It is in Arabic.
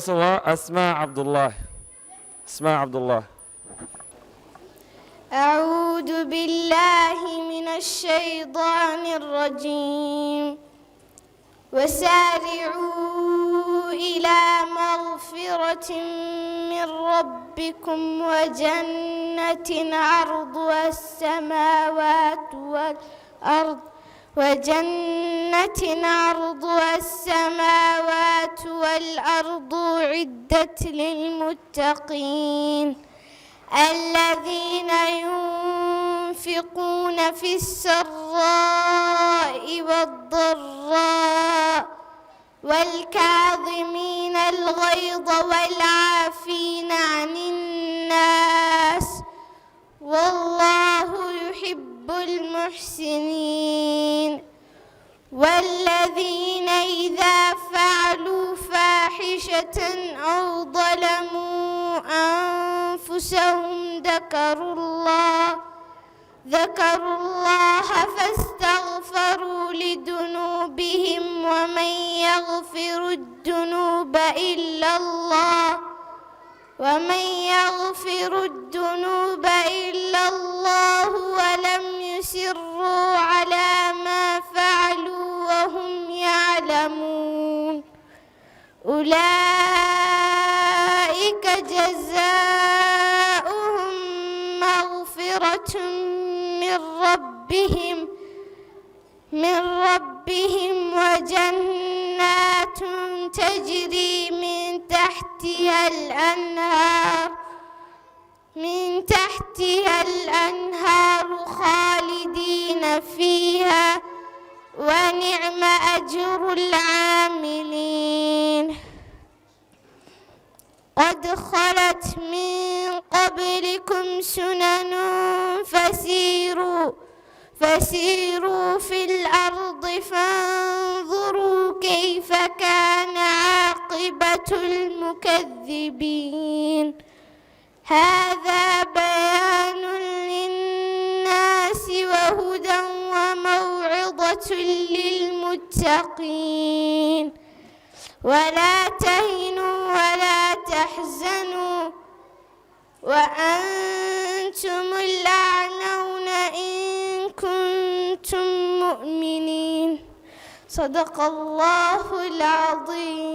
voice هو أسماء عبد الله. أسماء عبد الله. أعوذ بالله من الشيطان الرجيم. وسارعوا إلى مغفرة من ربكم وجنة عرضها السماوات والأرض أعدت للمتقين الذين ينفقون في السراء والضراء والكاظمين الغيظ والعافين عن الناس والله يحب المحسنين والذين إذا فعلوا فاحشة أو ظلموا أنفسهم ذكروا الله فاستغفروا لذنوبهم ومن يغفر الذنوب إلا الله ولم يصروا على ما فعلوا وهم يعلمون أولئك جزاؤهم مغفرة من ربهم وجنات تجري من تحتها الأنهار خالدين فيها ونعم أجر العاملين قد خلت من قبلكم سنن فسيروا في الأرض فانظروا كيف كان عاقبة المكذبين هذا بيان للناس وهدى وموعظة للمتقين ولا تهنوا ولا تحزنوا وأنتم الأعلون إن كنتم مؤمنين صدق الله العظيم.